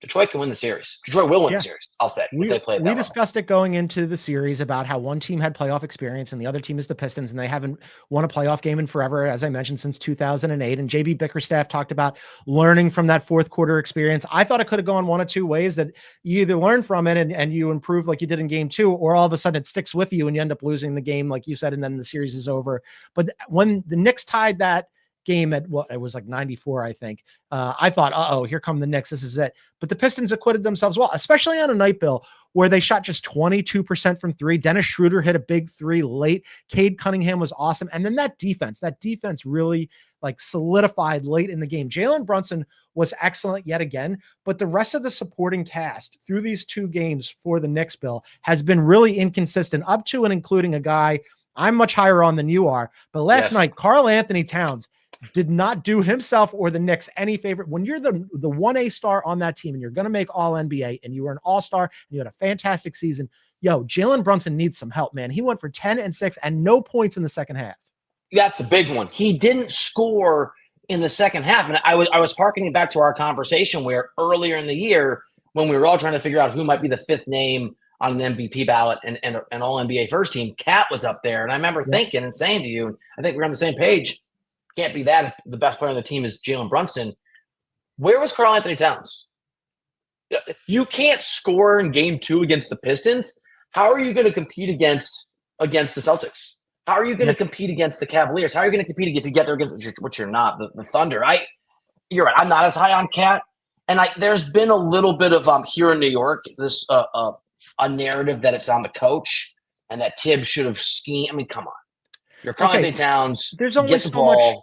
Detroit can win the series. Detroit will win the series, I'll say. We we discussed it going into the series about how one team had playoff experience and the other team is the Pistons, and they haven't won a playoff game in forever, as I mentioned, since 2008. And JB Bickerstaff talked about learning from that fourth quarter experience. I thought it could have gone one of two ways, that you either learn from it and you improve like you did in game two, or all of a sudden it sticks with you and you end up losing the game, like you said, and then the series is over. But when the Knicks tied that game at it was like 94, I think. I thought, here come the Knicks. This is it. But the Pistons acquitted themselves well, especially on a night, Bill, where they shot just 22% from three. Dennis Schroeder hit a big three late. Cade Cunningham was awesome. And then that defense really like solidified late in the game. Jalen Brunson was excellent yet again, but the rest of the supporting cast through these two games for the Knicks, Bill, has been really inconsistent, up to and including a guy I'm much higher on than you are. But last night, Karl Anthony Towns did not do himself or the Knicks any favor. When you're the 1A star on that team and you're going to make all NBA and you were an all-star and you had a fantastic season, Jalen Brunson needs some help, man. He went for 10 and 6 and no points in the second half. That's the big one. He didn't score in the second half. And I was harkening back to our conversation where earlier in the year, when we were all trying to figure out who might be the fifth name on an MVP ballot and an all NBA first team, Cat was up there. And I remember thinking and saying to you, and I think we're on the same page, can't be that if the best player on the team is Jalen Brunson. Where was Karl Anthony Towns? You can't score in game two against the Pistons. How are you going to compete against the Celtics? How are you going to compete against the Cavaliers? How are you going to compete if you get there against, which you're not, the Thunder? You're right. I'm not as high on Cat. And there's been a little bit of here in New York, this a narrative that it's on the coach and that Tibbs should have schemed. I mean, come on. You're Karl Anthony Towns. There's only so much.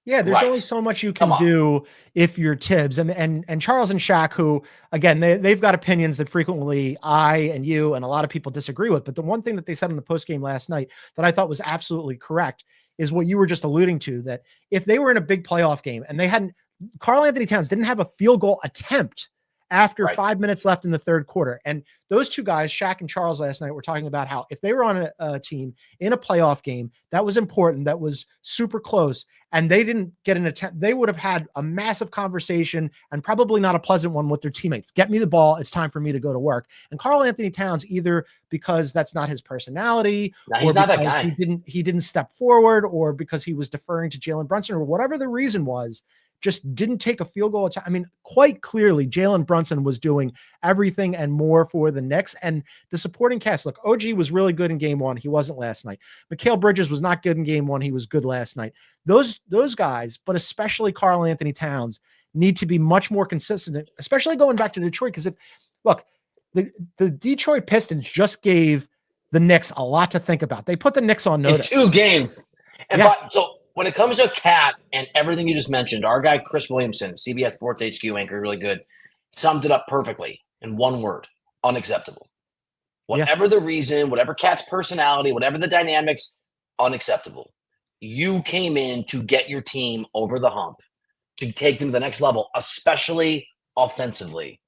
Yeah, there's only so much you can do if you're Tibbs and Charles and Shaq, who again they've got opinions that frequently I and you and a lot of people disagree with. But the one thing that they said in the post game last night that I thought was absolutely correct is what you were just alluding to, that if they were in a big playoff game and they hadn't, Karl Anthony Towns didn't have a field goal attempt after 5 minutes left in the third quarter. And those two guys, Shaq and Charles, last night were talking about how if they were on a team in a playoff game, that was important, that was super close, and they didn't get an attempt, they would have had a massive conversation and probably not a pleasant one with their teammates. Get me the ball. It's time for me to go to work. And Karl Anthony Towns, either because that's not his personality, or because he didn't step forward, or because he was deferring to Jalen Brunson, or whatever the reason was, just didn't take a field goal attempt. I mean, quite clearly, Jalen Brunson was doing everything and more for the Knicks. And the supporting cast, look, OG was really good in game one. He wasn't last night. Mikal Bridges was not good in game one. He was good last night. Those guys, but especially Karl Anthony Towns, need to be much more consistent, especially going back to Detroit. Because the Detroit Pistons just gave the Knicks a lot to think about. They put the Knicks on notice. In 2 games. And so when it comes to Cat and everything you just mentioned, our guy Chris Williamson, CBS Sports HQ anchor, really good, summed it up perfectly in one word: unacceptable. Whatever the reason, whatever Cat's personality, whatever the dynamics, unacceptable. You came in to get your team over the hump, to take them to the next level, especially offensively,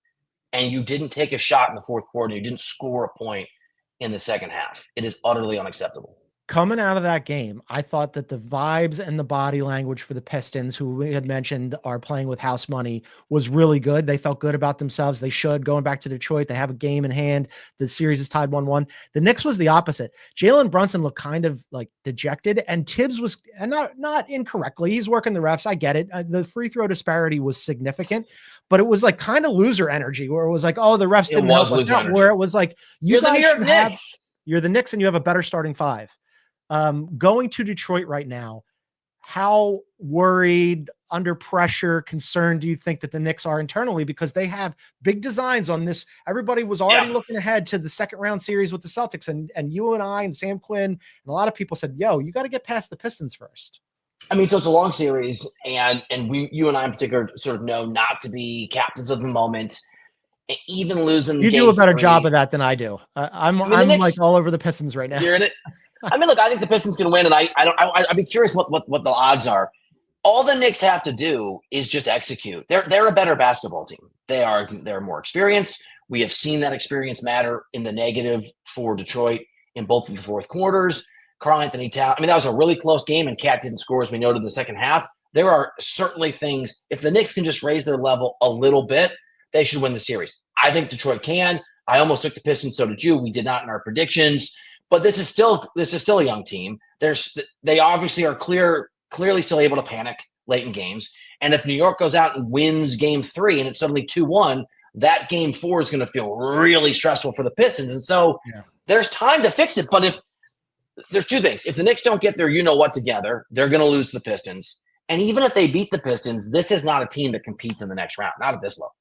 and you didn't take a shot in the fourth quarter. You didn't score a point in the second half. It is utterly unacceptable. Coming out of that game, I thought that the vibes and the body language for the Pistons, who we had mentioned are playing with house money, was really good. They felt good about themselves. They should. Going back to Detroit, they have a game in hand. The series is tied 1-1. The Knicks was the opposite. Jalen Brunson looked kind of like dejected, and Tibbs was, and not incorrectly, he's working the refs. I get it. The free throw disparity was significant, but it was like kind of loser energy, where it was like, oh, the refs didn't help us out, where it was like, you're the New York Knicks. You're the Knicks and you have a better starting five. Going to Detroit right now, how worried, under pressure, concerned do you think that the Knicks are internally? Because they have big designs on this. Everybody was already looking ahead to the second round series with the Celtics, and you and I and Sam Quinn and a lot of people said, you got to get past the Pistons first. I mean, so it's a long series, and you and I in particular sort of know not to be captains of the moment. And even losing, you do a better job of that than I do. I'm Knicks, like all over the Pistons right now. You're in it. I mean, look, I think the Pistons can win, and I'd be curious what the odds are. all the Knicks have to do is just execute. They're a better basketball team. They're more experienced. We have seen that experience matter in the negative for Detroit in both of the fourth quarters. Karl-Anthony Towns, that was a really close game, and Cat didn't score, as we noted, in the second half. There are certainly things, if the Knicks can just raise their level a little bit, they should win the series. I think Detroit can. I almost took the Pistons, so did you. We did not in our predictions. But this is still a young team. They obviously are clearly still able to panic late in games. And if New York goes out and wins game 3 and it's suddenly 2-1, that game 4 is going to feel really stressful for the Pistons. And so there's time to fix it. But if there's two things. If the Knicks don't get their you-know-what together, they're going to lose to the Pistons. And even if they beat the Pistons, this is not a team that competes in the next round, not at this level.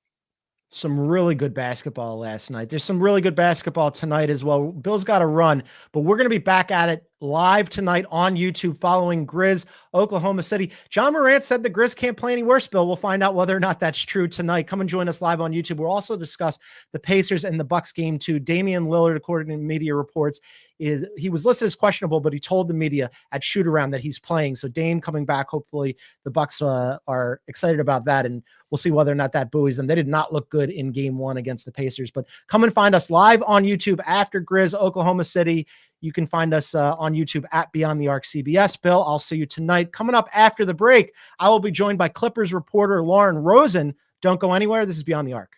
Some really good basketball last night. There's some really good basketball tonight as well. Bill's got to run, but we're going to be back at it live tonight on YouTube following Grizz Oklahoma City. John Morant said the Grizz can't play any worse, Bill. We'll find out whether or not that's true tonight. Come and join us live on YouTube. We'll also discuss the Pacers and the Bucks game too. Damian Lillard, according to media reports, he was listed as questionable, but he told the media at shoot around that he's playing. So Dame coming back. Hopefully the Bucks are excited about that, and we'll see whether or not that buoys them. They did not look good in game 1 against the Pacers, but come and find us live on YouTube after Grizz Oklahoma City. You can find us on YouTube at Beyond the Arc CBS. Bill, I'll see you tonight. Coming up after the break, I will be joined by Clippers reporter Lauren Rosen. Don't go anywhere. This is Beyond the Arc.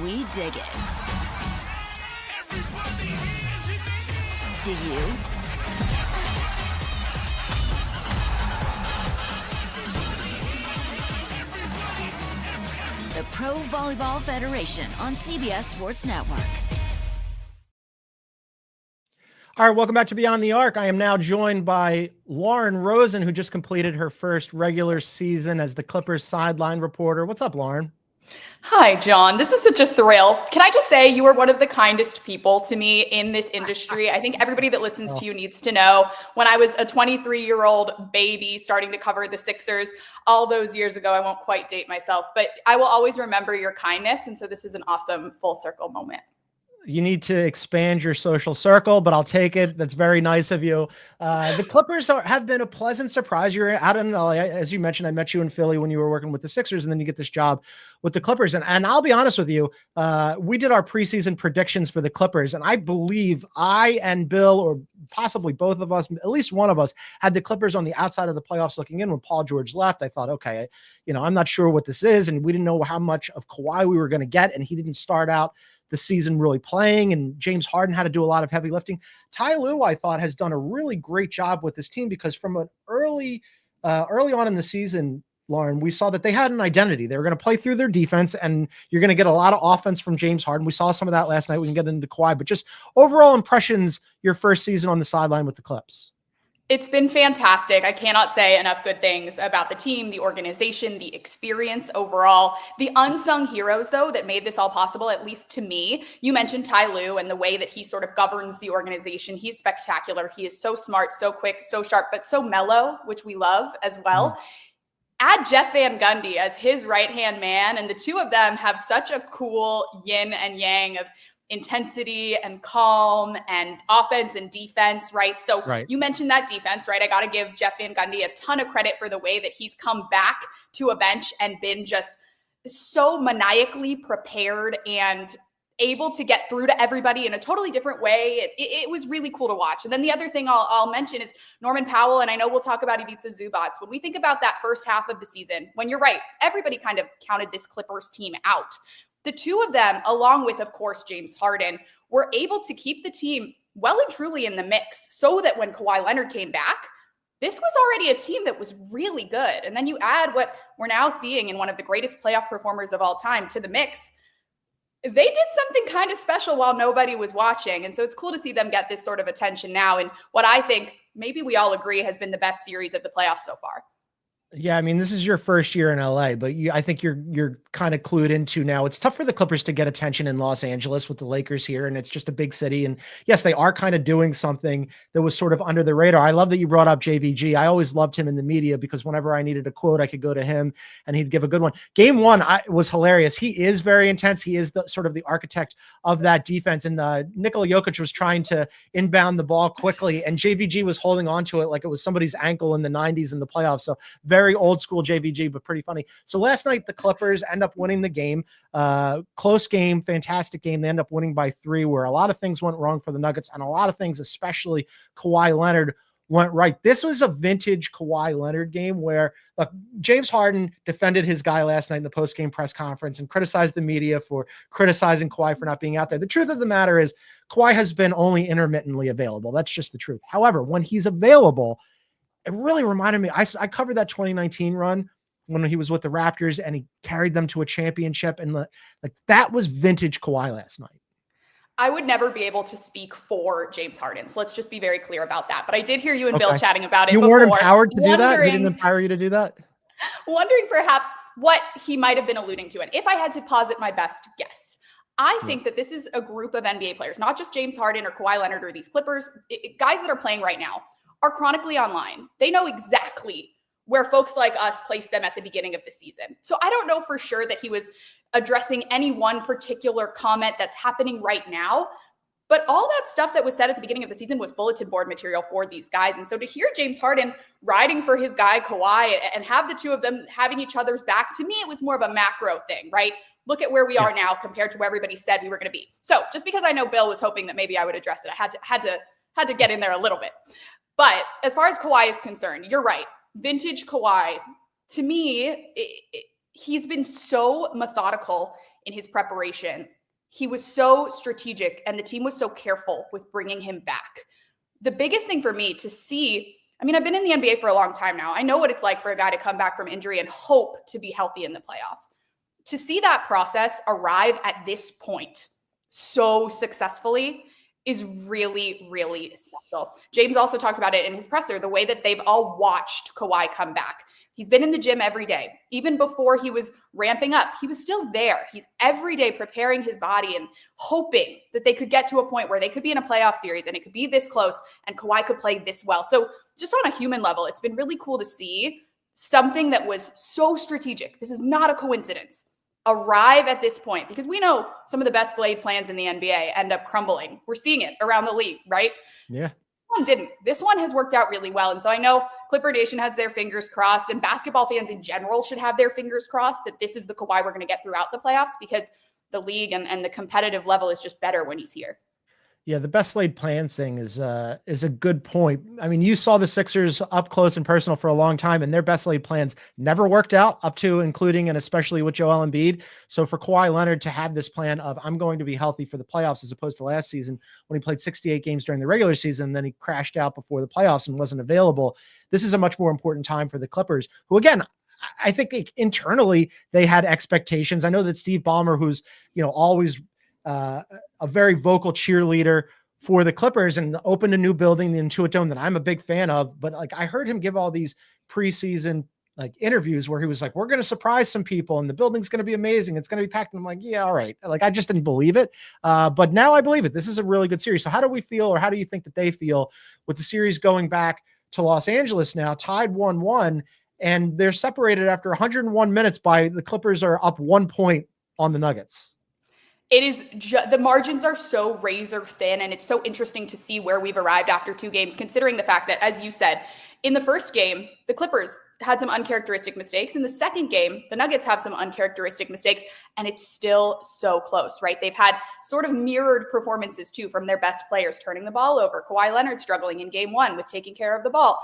We dig it. Do you? The Pro Volleyball Federation on CBS Sports Network. All right, welcome back to Beyond the Arc. I am now joined by Lauren Rosen, who just completed her first regular season as the Clippers sideline reporter. What's up, Lauren? Hi, John. This is such a thrill. Can I just say you are one of the kindest people to me in this industry. I think everybody that listens to you needs to know when I was a 23-year-old baby starting to cover the Sixers all those years ago. I won't quite date myself, but I will always remember your kindness. And so this is an awesome full circle moment. You need to expand your social circle, but I'll take it. That's very nice of you. The Clippers have been a pleasant surprise. You're out in LA. As you mentioned, I met you in Philly when you were working with the Sixers, and then you get this job with the Clippers. And I'll be honest with you, we did our preseason predictions for the Clippers, and I believe I and Bill, or possibly both of us, at least one of us, had the Clippers on the outside of the playoffs looking in. When Paul George left, I thought, okay, I'm not sure what this is, and we didn't know how much of Kawhi we were going to get, and he didn't start out the season really playing, and James Harden had to do a lot of heavy lifting. Ty Lue, I thought, has done a really great job with this team, because from an early on in the season, Lauren, we saw that they had an identity. They were going to play through their defense, and you're going to get a lot of offense from James Harden. We saw some of that last night. We can get into Kawhi, but just overall impressions, your first season on the sideline with the Clips. It's been fantastic. I cannot say enough good things about the team, the organization, the experience overall. The unsung heroes, though, that made this all possible, at least to me. You mentioned Ty Lue and the way that he sort of governs the organization. He's spectacular. He is so smart, so quick, so sharp, but so mellow, which we love as well. Add Jeff Van Gundy as his right-hand man, and the two of them have such a cool yin and yang of intensity and calm and offense and defense, right? So You mentioned that defense, right? I got to give Jeff Van Gundy a ton of credit for the way that he's come back to a bench and been just so maniacally prepared and able to get through to everybody in a totally different way. It was really cool to watch. And then the other thing I'll mention is Norman Powell, and I know we'll talk about Ivica Zubac. When we think about that first half of the season, when you're right, everybody kind of counted this Clippers team out. The two of them, along with, of course, James Harden, were able to keep the team well and truly in the mix, so that when Kawhi Leonard came back, this was already a team that was really good. And then you add what we're now seeing in one of the greatest playoff performers of all time to the mix. They did something kind of special while nobody was watching. And so it's cool to see them get this sort of attention now in what I think maybe we all agree has been the best series of the playoffs so far. Yeah, I mean, this is your first year in LA, but I think you're kind of clued into now. It's tough for the Clippers to get attention in Los Angeles with the Lakers here, and it's just a big city. And yes, they are kind of doing something that was sort of under the radar. I love that you brought up JVG. I always loved him in the media because whenever I needed a quote, I could go to him and he'd give a good one. Game one was hilarious. He is very intense. He is the sort of the architect of that defense. And Nikola Jokic was trying to inbound the ball quickly, and JVG was holding on to it like it was somebody's ankle in the 90s in the playoffs. So very old school JVG, but pretty funny. So last night, the Clippers end up winning the game. Close game, fantastic game. They end up winning by 3, where a lot of things went wrong for the Nuggets, and a lot of things, especially Kawhi Leonard, went right. This was a vintage Kawhi Leonard game where James Harden defended his guy last night in the post-game press conference and criticized the media for criticizing Kawhi for not being out there. The truth of the matter is Kawhi has been only intermittently available. That's just the truth. However, when he's available, it really reminded me, I covered that 2019 run when he was with the Raptors and he carried them to a championship. And that was vintage Kawhi last night. I would never be able to speak for James Harden. So let's just be very clear about that. But I did hear you and Bill chatting about it before. You weren't empowered to do that? He didn't empower you to do that? Wondering perhaps what he might have been alluding to. And if I had to posit my best guess, I think that this is a group of NBA players, not just James Harden or Kawhi Leonard or these Clippers, guys that are playing right now are chronically online. They know exactly where folks like us placed them at the beginning of the season. So I don't know for sure that he was addressing any one particular comment that's happening right now, but all that stuff that was said at the beginning of the season was bulletin board material for these guys. And so to hear James Harden riding for his guy Kawhi and have the two of them having each other's back, to me, it was more of a macro thing, right? Look at where we are now compared to where everybody said we were going to be. So just because I know Bill was hoping that maybe I would address it, I had to get in there a little bit. But as far as Kawhi is concerned, you're right. Vintage Kawhi, to me, he's been so methodical in his preparation. He was so strategic, and the team was so careful with bringing him back. The biggest thing for me to see, I mean, I've been in the NBA for a long time now. I know what it's like for a guy to come back from injury and hope to be healthy in the playoffs. To see that process arrive at this point so successfully is really, really special. James also talked about it in his presser, the way that they've all watched Kawhi come back. He's been in the gym every day. Even before he was ramping up, he was still there. He's every day preparing his body and hoping that they could get to a point where they could be in a playoff series and it could be this close and Kawhi could play this well. So just on a human level, it's been really cool to see something that was so strategic. This is not a coincidence. Arrive at this point, because we know some of the best laid plans in the NBA end up crumbling. We're seeing it around the league, right? Yeah. This one didn't. This one has worked out really well. And so I know Clipper Nation has their fingers crossed, and basketball fans in general should have their fingers crossed that this is the Kawhi we're going to get throughout the playoffs, because the league and the competitive level is just better when he's here. Yeah, the best laid plans thing is a good point. I mean, you saw the Sixers up close and personal for a long time, and their best laid plans never worked out, up to, including, and especially with Joel Embiid. So for Kawhi Leonard to have this plan of I'm going to be healthy for the playoffs, as opposed to last season when he played 68 games during the regular season, and then he crashed out before the playoffs and wasn't available. This is a much more important time for the Clippers, who, again, I think internally they had expectations. I know that Steve Ballmer, who's always a very vocal cheerleader for the Clippers and opened a new building, the Intuit Dome, that I'm a big fan of. But I heard him give all these preseason interviews where he was like, we're going to surprise some people and the building's going to be amazing. It's going to be packed. And I'm like, yeah, all right. I just didn't believe it. But now I believe it. This is a really good series. So how do we feel, or how do you think that they feel with the series going back to Los Angeles now, tied 1-1, and they're separated after 101 minutes by the Clippers are up 1 point on the Nuggets? It is the margins are so razor thin, and it's so interesting to see where we've arrived after 2 games, considering the fact that, as you said, in the first game, the Clippers had some uncharacteristic mistakes. In the second game, the Nuggets have some uncharacteristic mistakes, and it's still so close, right? They've had sort of mirrored performances too from their best players turning the ball over. Kawhi Leonard struggling in game 1 with taking care of the ball.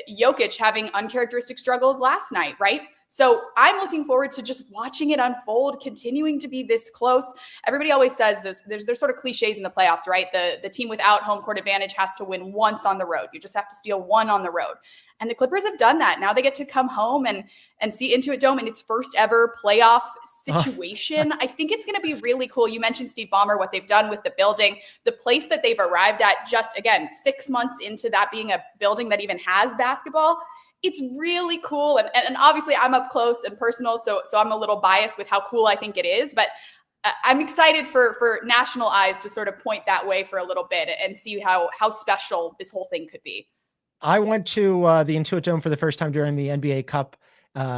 Jokic having uncharacteristic struggles last night, right? So I'm looking forward to just watching it unfold, continuing to be this close. Everybody always says this, there's sort of cliches in the playoffs, right? The team without home court advantage has to win once on the road. You just have to steal 1 on the road. And the Clippers have done that. Now they get to come home and see Intuit Dome in its first ever playoff situation. I think it's going to be really cool. You mentioned Steve Ballmer, what they've done with the building, the place that they've arrived at, just again, 6 months into that being a building that even has basketball. It's really cool. And obviously I'm up close and personal, so I'm a little biased with how cool I think it is, but I'm excited for national eyes to sort of point that way for a little bit and see how special this whole thing could be. I went to the Intuit Dome for the first time during the NBA Cup.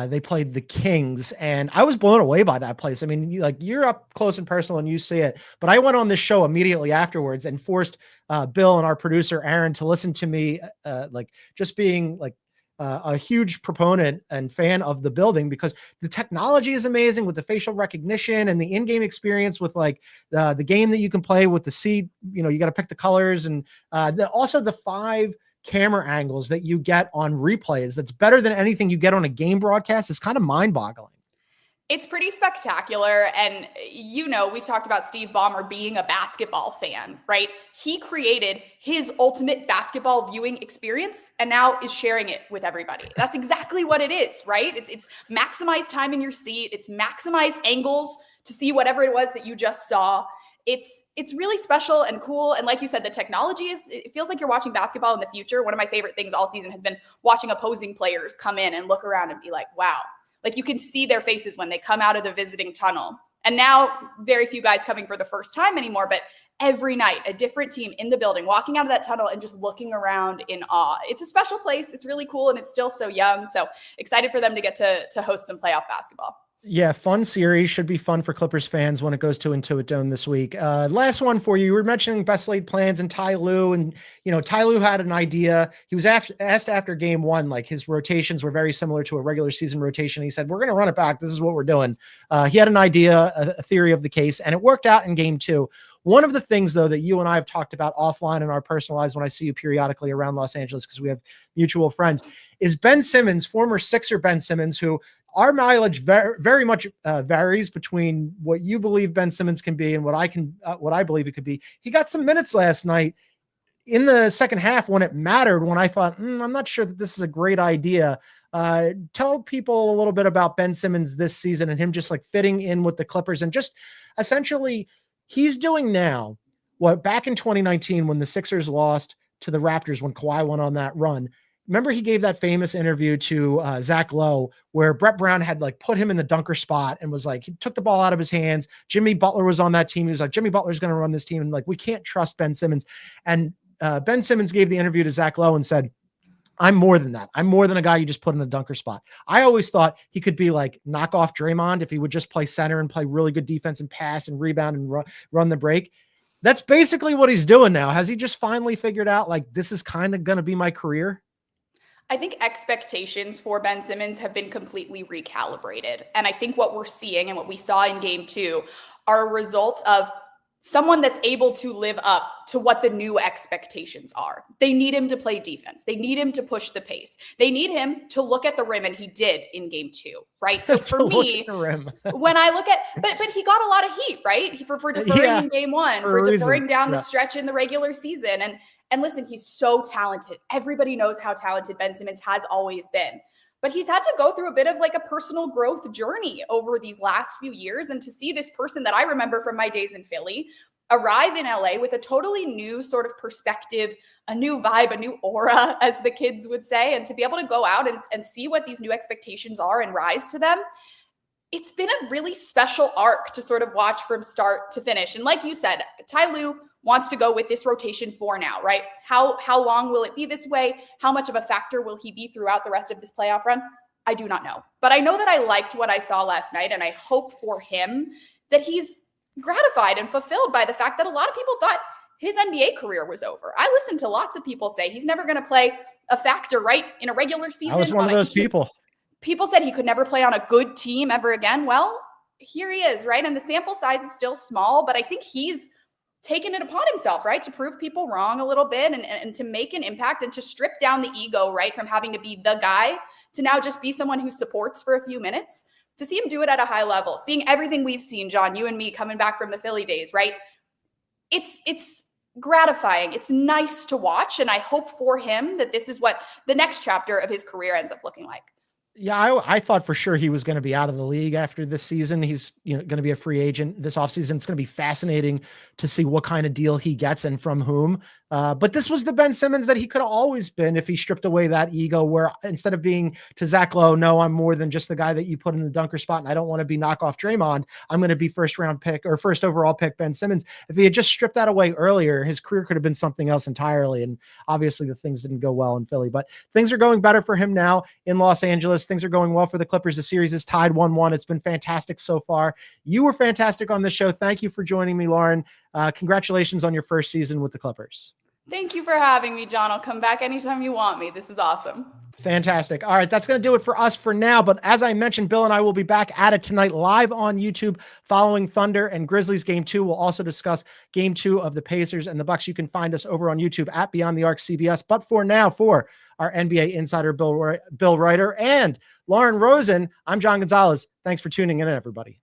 They played the Kings, and I was blown away by that place. I mean, you're up close and personal and you see it, but I went on this show immediately afterwards and forced Bill and our producer Aaron to listen to me, just being a huge proponent and fan of the building, because the technology is amazing with the facial recognition and the in-game experience with the game that you can play with the seat. You got to pick the colors, and also the 5 camera angles that you get on replays. That's better than anything you get on a game broadcast. It's kind of mind-boggling. It's pretty spectacular. And, we've talked about Steve Ballmer being a basketball fan, right? He created his ultimate basketball viewing experience and now is sharing it with everybody. That's exactly what it is, right? It's maximize time in your seat. It's maximize angles to see whatever it was that you just saw. It's really special and cool. And like you said, the technology it feels like you're watching basketball in the future. One of my favorite things all season has been watching opposing players come in and look around and be like, wow. Like you can see their faces when they come out of the visiting tunnel. And now very few guys coming for the first time anymore, but every night a different team in the building, walking out of that tunnel and just looking around in awe. It's a special place. It's really cool. And it's still so young. So excited for them to get to host some playoff basketball. Yeah, fun series. Should be fun for Clippers fans when it goes to Intuit Dome this week. Last one for you. You were mentioning best laid plans and Ty Lue, and Ty Lue had an idea. He was asked after game 1, like his rotations were very similar to a regular season rotation. He said, "We're going to run it back. This is what we're doing." He had an idea, a theory of the case, and it worked out in game 2. One of the things, though, that you and I have talked about offline in our personal lives when I see you periodically around Los Angeles, because we have mutual friends, is Ben Simmons, former Sixer Ben Simmons, who our mileage very much varies between what you believe Ben Simmons can be and what I believe it could be. He got some minutes last night in the second half when it mattered, when I thought, I'm not sure that this is a great idea. Tell people a little bit about Ben Simmons this season and him just fitting in with the Clippers, and just essentially he's doing now what back in 2019 when the Sixers lost to the Raptors when Kawhi went on that run. Remember, he gave that famous interview to Zach Lowe where Brett Brown had put him in the dunker spot and was he took the ball out of his hands. Jimmy Butler was on that team. He was like, Jimmy Butler's going to run this team. And we can't trust Ben Simmons. And Ben Simmons gave the interview to Zach Lowe and said, I'm more than that. I'm more than a guy you just put in a dunker spot. I always thought he could be knock off Draymond if he would just play center and play really good defense and pass and rebound and run the break. That's basically what he's doing now. Has he just finally figured out this is kind of going to be my career? I think expectations for Ben Simmons have been completely recalibrated. And I think what we're seeing and what we saw in game 2 are a result of someone that's able to live up to what the new expectations are. They need him to play defense. They need him to push the pace. They need him to look at the rim, and he did in game 2, right? So for me, when I look at, but he got a lot of heat, right? For deferring in game 1, for deferring down the stretch in the regular season. And listen, he's so talented. Everybody knows how talented Ben Simmons has always been. But he's had to go through a bit of a personal growth journey over these last few years. And to see this person that I remember from my days in Philly arrive in LA with a totally new sort of perspective, a new vibe, a new aura, as the kids would say, and to be able to go out and see what these new expectations are and rise to them, it's been a really special arc to sort of watch from start to finish. And like you said, Ty Lue wants to go with this rotation 4 now, right? How long will it be this way? How much of a factor will he be throughout the rest of this playoff run? I do not know. But I know that I liked what I saw last night, and I hope for him that he's gratified and fulfilled by the fact that a lot of people thought his NBA career was over. I listened to lots of people say he's never going to play a factor, right, in a regular season. I was one of those people. People said he could never play on a good team ever again. Well, here he is, right? And the sample size is still small, but I think he's taken it upon himself, right, to prove people wrong a little bit and to make an impact and to strip down the ego, right, from having to be the guy to now just be someone who supports for a few minutes. To see him do it at a high level, seeing everything we've seen, John, you and me coming back from the Philly days, right? It's gratifying. It's nice to watch. And I hope for him that this is what the next chapter of his career ends up looking like. Yeah, I thought for sure he was going to be out of the league after this season. He's going to be a free agent this offseason. It's going to be fascinating to see what kind of deal he gets and from whom. But this was the Ben Simmons that he could have always been if he stripped away that ego, where instead of being to Zach Lowe, no, I'm more than just the guy that you put in the dunker spot, and I don't want to be knockoff Draymond. I'm going to be first overall pick Ben Simmons. If he had just stripped that away earlier, his career could have been something else entirely. And obviously the things didn't go well in Philly, but things are going better for him now in Los Angeles. Things are going well for the Clippers. The series is tied 1-1. It's been fantastic so far. You were fantastic on the show. Thank you for joining me, Lauren. Congratulations on your first season with the Clippers. Thank you for having me, John. I'll come back anytime you want me. This is awesome. Fantastic. All right, that's going to do it for us for now. But as I mentioned, Bill and I will be back at it tonight live on YouTube following Thunder and Grizzlies Game 2. We'll also discuss Game 2 of the Pacers and the Bucks. You can find us over on YouTube at Beyond the Arc CBS. But for now, for our NBA insider Bill Reiter and Lauren Rosen, I'm John Gonzalez. Thanks for tuning in, everybody.